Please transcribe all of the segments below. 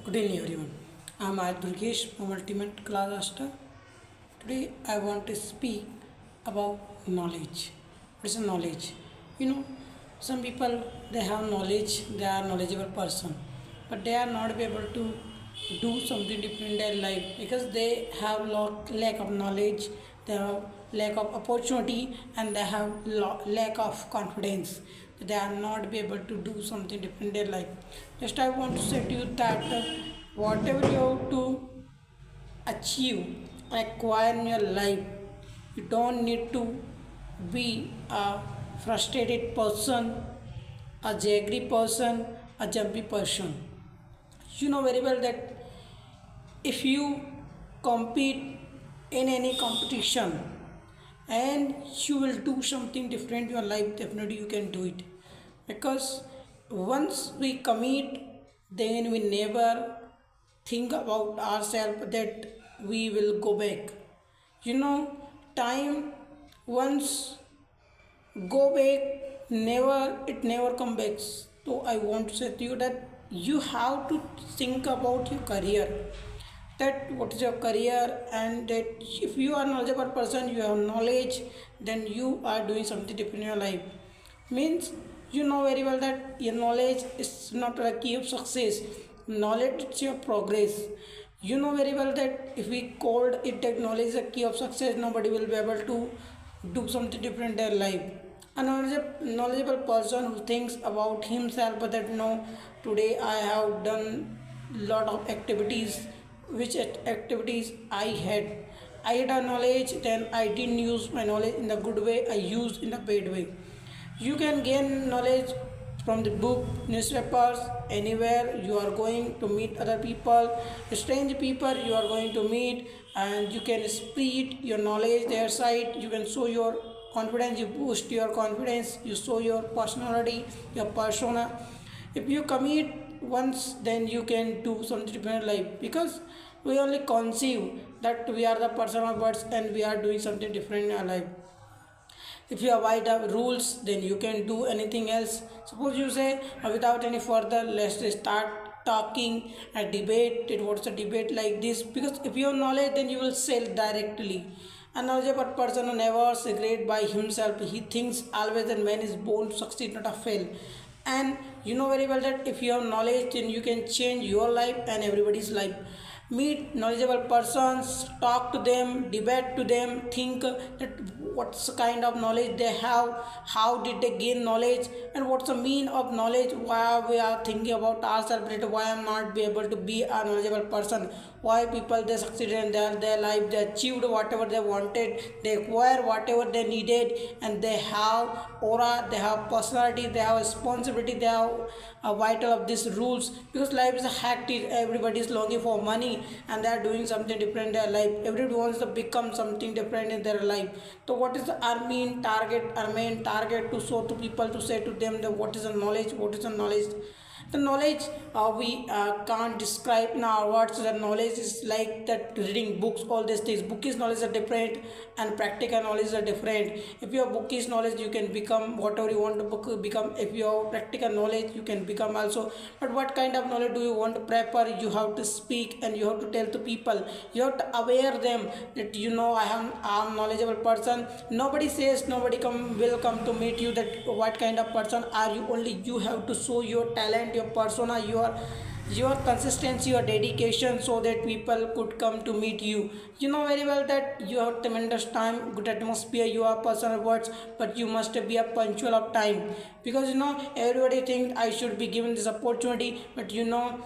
Good evening, everyone. I'm Ayat Durgesh from Ultimate Class Master. Today, I want to speak about knowledge. What is knowledge? You know, some people they have knowledge, they are knowledgeable person, but they are not able to do something different in their life because they have lack of knowledge, they have lack of opportunity, and they have lack of confidence. They are not be able to do something different in their life. Just I want to say to you that whatever you have to achieve, acquire in your life, you don't need to be a frustrated person, a jaggery person, a jumpy person. You know very well that if you compete in any competition and you will do something different in your life, definitely you can do it, because once we commit, then we never think about ourselves that we will go back. You know, time once go back, never, it never come back. So I want to say to you that you have to think about your career, that what is your career, and that if you are a knowledgeable person, you have knowledge, then you are doing something different in your life. Means you know very well that your knowledge is not a key of success. Knowledge is your progress. You know very well that if we called it that knowledge is a key of success, nobody will be able to do something different in their life. A knowledgeable person who thinks about himself that no, today I have done lot of activities, which activities I had a knowledge, then I didn't use my knowledge in the good way, I used in the bad way. You can gain knowledge from the book, newspapers, anywhere you are going to meet other people, strange people you are going to meet, and you can spread your knowledge their side. You can show your confidence, you boost your confidence, you show your personality, your persona. If you commit once, then you can do something different in life, because we only conceive that we are the person of words and we are doing something different in our life. If you avoid the rules, then you can do anything else. Suppose you say without any further, let's start talking a debate. It was a debate like this, because if you have knowledge, then you will sell directly. A knowledgeable person who never secret by himself, he thinks always that man is born to succeed, not to fail. And you know very well that if you have knowledge, then you can change your life and everybody's life. Meet knowledgeable persons, talk to them, debate to them, think that what's the kind of knowledge they have, how did they gain knowledge, and what's the mean of knowledge, why we are thinking about ourselves, that why I'm not be able to be a knowledgeable person, why people they succeeded in their life, they achieved whatever they wanted, they acquire whatever they needed, and they have aura, they have personality, they have responsibility, they have a vital of these rules, because life is a hectic, everybody is longing for money and they are doing something different in their life. Everybody wants to become something different in their life. So what is our main target? Our main target to show to people, to say to them that what is the knowledge, what is the knowledge. The knowledge we can't describe in our words. The knowledge is like that reading books, all these things. Bookish knowledge are different and practical knowledge are different. If you have bookish knowledge, you can become whatever you want to become. If you have practical knowledge, you can become also. But what kind of knowledge do you want to prepare? You have to speak and you have to tell to people. You have to aware them that you know I am knowledgeable person. Nobody says, nobody will come to meet you that what kind of person are you. Only you have to show your talent, your persona, your consistency, your dedication, so that people could come to meet you. You know very well that you have tremendous time, good atmosphere, you are person of words, but you must be a punctual of time, because you know everybody think I should be given this opportunity, but you know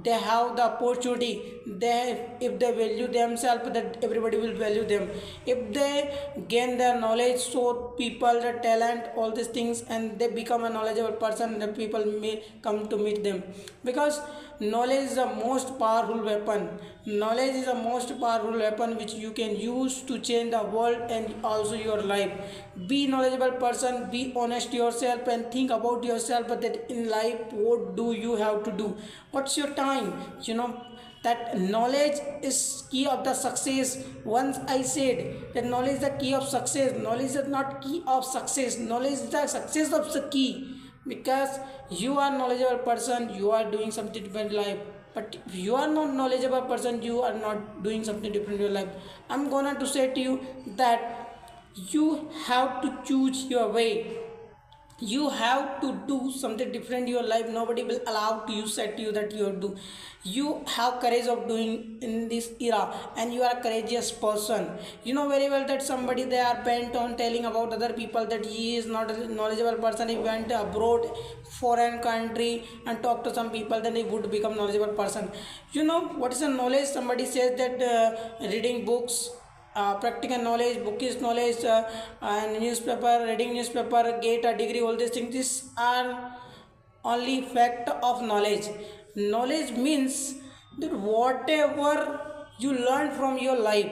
they have the opportunity. They, if they value themselves, that everybody will value them. If they gain their knowledge, so people the talent, all these things, and they become a knowledgeable person, the people may come to meet them, because knowledge is the most powerful weapon. Knowledge is the most powerful weapon which you can use to change the world and also your life. Be knowledgeable person, be honest yourself, and think about yourself, but that in life what do you have to do, what's your time. You know that knowledge is key of the success. Once I said that knowledge is the key of success. Knowledge is not key of success, knowledge is the success of the key. because you are knowledgeable person, you are doing something different in life. But if you are not knowledgeable person, you are not doing something different in your life. I'm gonna to say to you that you have to choose your way. You have to do something different in your life. Nobody will allow to you, said to you that you do. You have courage of doing in this era, and you are a courageous person. You know very well that somebody, they are bent on telling about other people that he is not a knowledgeable person. He went abroad, foreign country, and talked to some people, then he would become knowledgeable person. You know what is a knowledge? Somebody says that reading books, practical knowledge, bookish knowledge, and newspaper, reading newspaper, get a degree, all these things, these are only fact of knowledge. Knowledge means that whatever you learn from your life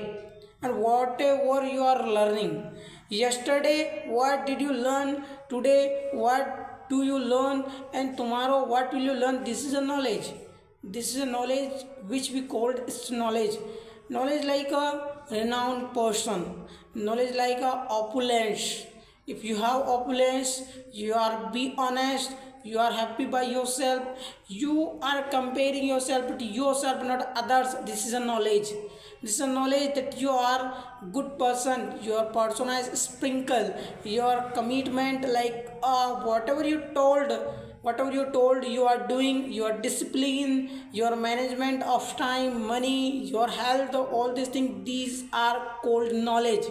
and whatever you are learning. Yesterday, what did you learn? Today, what do you learn? And tomorrow, what will you learn? This is a knowledge. This is a knowledge which we called is knowledge. Knowledge like a renowned person. Knowledge like a opulence. If you have opulence, you are be honest, you are happy by yourself, you are comparing yourself to yourself, not others. This is a knowledge. This is a knowledge that you are good person, your persona is sprinkle, your commitment like whatever you told you are doing, your discipline, your management of time, money, your health, all these things, these are called knowledge.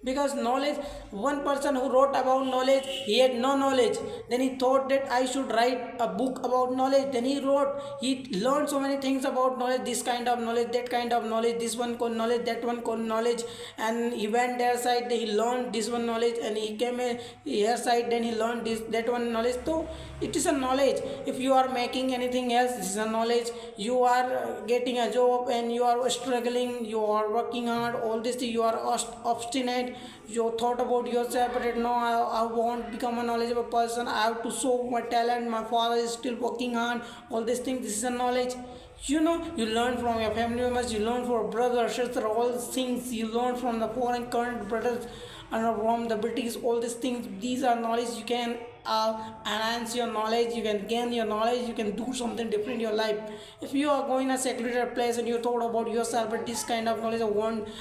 Because knowledge, one person who wrote about knowledge, he had no knowledge, then he thought that I should write a book about knowledge, then he wrote, he learned so many things about knowledge, this kind of knowledge, that kind of knowledge, this one called knowledge, that one called knowledge, and he went their side, he learned this one knowledge, and he came here side, then he learned this, that one knowledge. So it is a knowledge. If you are making anything else, this is a knowledge. You are getting a job and you are struggling, you are working hard, all this thing, you are obstinate, you thought about yourself, but no, I won't become a knowledgeable person, I have to show my talent, my father is still working hard, all these things, this is a knowledge. You know, you learn from your family members, you learn from brother, sister, all things you learn from the foreign current brothers and from the British, all these things, these are knowledge. You can enhance your knowledge, you can gain your knowledge, you can do something different in your life. If you are going a secluded place and you thought about yourself, but this kind of knowledge,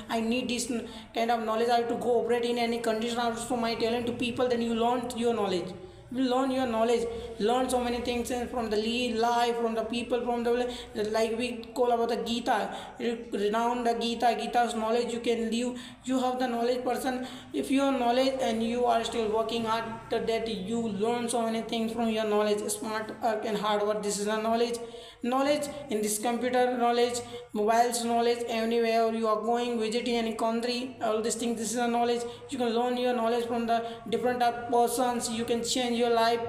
I need this kind of knowledge, I have to go operate in any condition, I have to show my talent to people, then you learn your knowledge. You learn your knowledge, learn so many things from the life, from the people, from the, like we call about the Gita, renowned the Gita's knowledge you can live. You have the knowledge person. If you have knowledge and you are still working hard, that you learn so many things from your knowledge, smart work and hard work, this is a knowledge. Knowledge in this computer knowledge, mobiles knowledge, anywhere you are going, visiting any country, all these things, this is a knowledge. You can learn your knowledge from the different type of persons, you can change your life.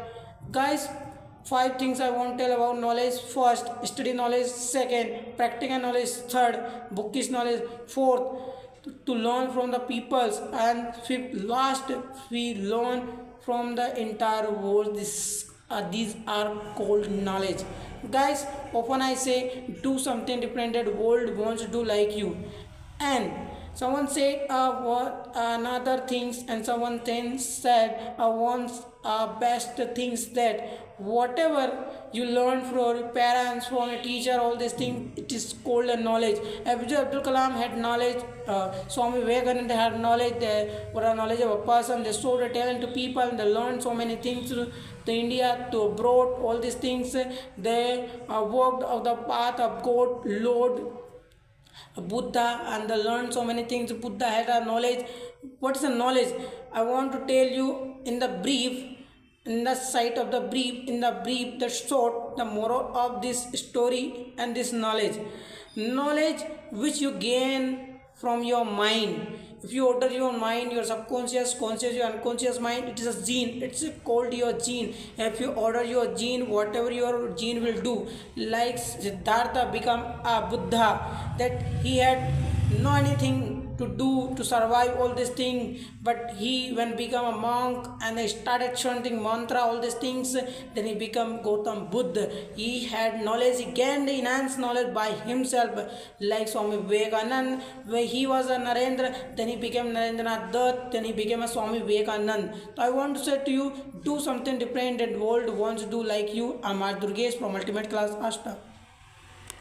Guys, 5 things I want to tell about knowledge. First, study knowledge. Second, practical knowledge. Third, bookish knowledge. Fourth, to learn from the peoples. And fifth, last, we learn from the entire world. These are called knowledge. Guys, often I say do something different that world wants to do like you. And someone said what another things, and someone then said once best things, that whatever you learn from your parents, from a teacher, all these things, it is called a knowledge. APJ Abdul Kalam had knowledge, Swami Vivekananda had knowledge, they were a knowledgeable person, they showed a talent to people, they learned so many things to India, to abroad, all these things, they walked of the path of God, Lord Buddha, and they learned so many things. Buddha had a knowledge. What is a knowledge? I want to tell you in the brief, in the sight of the brief, the short, the moral of this story and this knowledge. Knowledge which you gain from your mind. If you order your mind, your subconscious, conscious, your unconscious mind, it is a gene. It's called your gene. If you order your gene, whatever your gene will do, like Siddhartha become a Buddha, that he had no anything to do to survive all these things. But he when become a monk and he started chanting mantra, all these things, then he become Gautam Buddha. He had knowledge, he gained enhanced knowledge by himself, like Swami Vivekananda. When he was a Narendra, then he became Narendranath Dutt, then he became a Swami Vivekananda. So I want to say to you, do something different that world wants to do like you. I'm Durgesh from Ultimate Class Ashta.